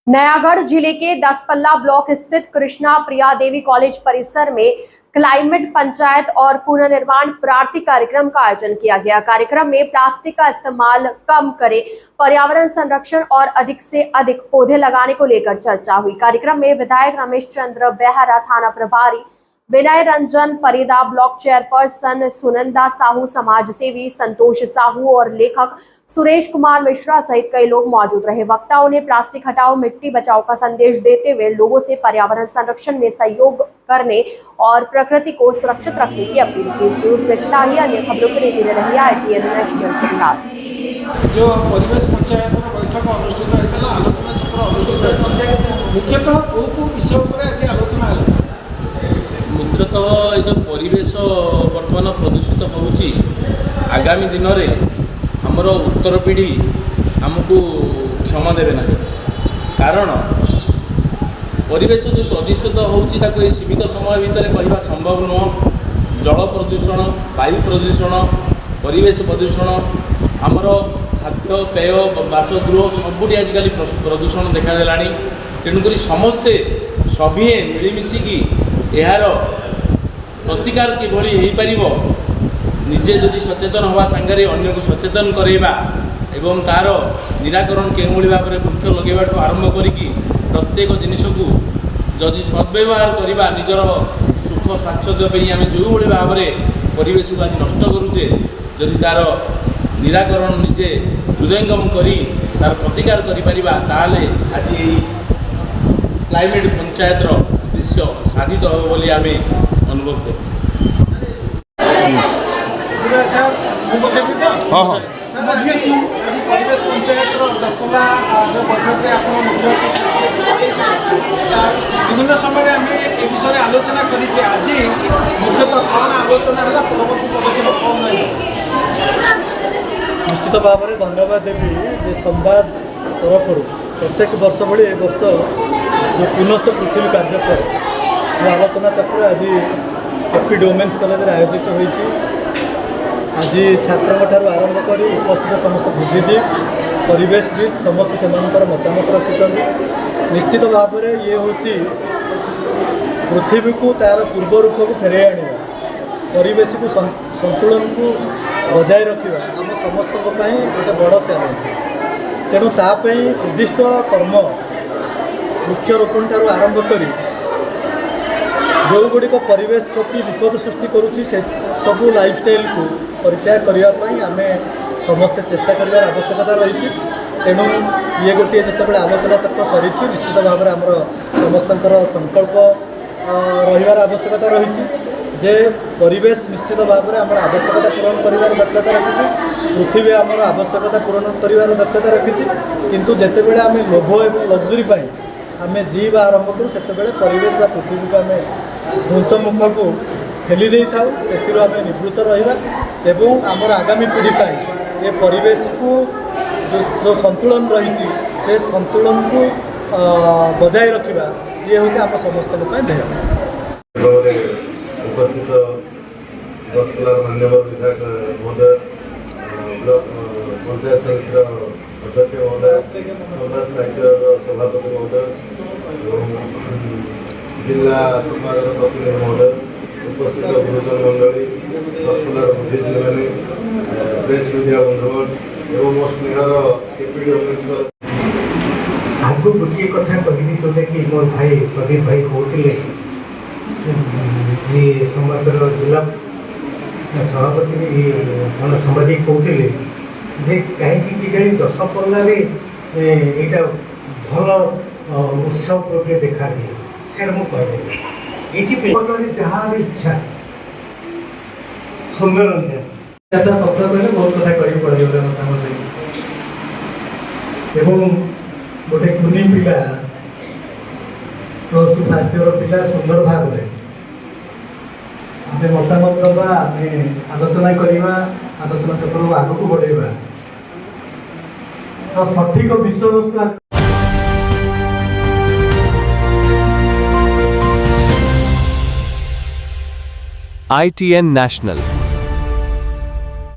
नयागढ़ जिले के दसपल्ला ब्लॉक स्थित कृष्णा प्रिया देवी कॉलेज परिसर में क्लाइमेट पंचायत और पुनर्निर्माण प्रार्थी कार्यक्रम का आयोजन किया गया। कार्यक्रम में प्लास्टिक का इस्तेमाल कम करें, पर्यावरण संरक्षण और अधिक से अधिक पौधे लगाने को लेकर चर्चा हुई। कार्यक्रम में विधायक रमेश चंद्र बेहरा, थाना प्रभारी विनय रंजन परिदा, ब्लॉक चेयरपर्सन सुनंदा साहू, समाज सेवी संतोष साहू और लेखक सुरेश कुमार मिश्रा सहित कई लोग मौजूद रहे। वक्ताओं ने प्लास्टिक हटाओ मिट्टी बचाओ का संदेश देते हुए लोगों से पर्यावरण संरक्षण में सहयोग करने और प्रकृति को सुरक्षित रखने की अपील की। इस न्यूज में इतना ही। अन्य खबरों के लिए जुड़े रहिए ITN नेशनल के साथ। जो परिवेश पंचायत बैठक अनुष्ठित होता आलोचना चक्र अनुष्ठित मुख्यतः कौ विषय पर आज आलोचना है? मुख्यतः ये जो परिवेश बर्तमान प्रदूषित होउची, आगामी दिन में हमर उत्तर पीढ़ी हमको क्षमा देवे ना, कारण परिवेश जो प्रदूषित होउची ताको ये सीमित समय भितर कहवा संभव नुह। जल प्रदूषण, वायु प्रदूषण, परिवेश प्रदूषण, आमर खाद्य पेय बासगृह सबुठी आजिकल प्रदूषण देखा तेणुक समस्ते सभी मिलमिशिकी यार प्रतिकार किभली हो पार, निजे जदि सचेतन हवा सांगे अन्य को सचेतन करवा एवं तार निराकरण केउली भाव में वृक्ष लगेवा आरंभ करी प्रत्येक जिनिस को जदि सद्व्यवहार करवा निजर सुख स्वाच्छ्य आम जो भाई भाव में परिवेश को आज नष्ट करुचे, जदि तार निराकरण निजे हृदयंगम करी तार प्रतिकार करें आज क्लाइमेट पंचायतर उद्देश्य साधित हो बोली आम अनुभव कर। परिवेश पंचायत दसपल्ला जो बैठक में विभिन्न समय आम ए विषय आलोचना करें। आज मुख्यतः कौन आलोचना है परवर्ती पदक्षेप कौन नहीं? निश्चित भाव में धन्यवाद देवी जे संवाद तरफ प्रत्येक वर्ष भाई वर्ष जो पुनश्च पृथ्वी कार्यक्रम आलोचना चक्र आज एपी वोमेन्स कॉलेज आयोजित होती। आज छात्रों ठार आरंभ कर उपस्थित समस्त बुद्धिजीवी परिवेशविद समस्त से मतामत रखिंट। निश्चित भाव में ये हूँ पृथ्वी को तार पूर्व रूप को फेर आने, परिवेश को संतुलन को बजाय रखा आम समस्त गोटे बड़ चैलेंज। तेणु तापाई उद्दिष्ट कर्म वृक्षरोपण ठार आरंभ कर जो गुड़िक परिवेश प्रति विपद सृष्टि करुच्ची से सबू लाइफस्टाइल को परित्याग करने आम समस्ते चेष्टा कर आवश्यकता रही। तेणु ये गोटे जिते आलोचना चक्र सरी निश्चित भाव में आमर समस्त संकल्प रही आवश्यकता रही जे परिवेश निश्चित भाव में आम आवश्यकता पूरण कर दक्षता रखी, पृथ्वी आमर आवश्यकता पूरण कर दक्षता रखी। किंतु जितेबाला आम लोभ और लग्जरी आम जीवा आरंभ करूँ से परिवेश व पृथ्वी को आम ध्वंसमुख को ठेली दे था से निवृत्त रहा आमर आगामी पीढ़ी ये परिवेश को जो संतुलन रही से संतुलन को बजाय रखा ये हूँ आम समस्त ध्येय। उपस्थित दसपल्ला मान्यवर विधायक महोदय, ब्लॉक पंचायत समिति अध्यक्ष महोदय, संवाद साहित्य सभापति महोदय, जिला संवादर प्रतिनिधि महोदय, उपस्थित गुरुजन मंडली, दसपल्लार बुद्धिजीवी मैंने, प्रेस मीडिया बंधुगण एवं मो स्नेहर एपी वोमेन्स आगु गोटे कथा कहली जोटा कि मोर भाई प्रदीप भाई कहते ये समाजर जिला सभापति कौन साम्बादिक कहते जे कहीं जानी दसपल्लार यहाँ भल उत्सव रूप देखा दिए से मुझे ये जहाँ इच्छा सुंदर शब्द कहले बहुत कथा कही पड़े गोटे कुनी पिला प्लस 2 फास्ट इयर पिला सुंदर भाव में आम मतामत दबा आलोचना करवा आलोचना चक्र को आग को बढ़ेगा तो सठिक विषय वस्तु ITN National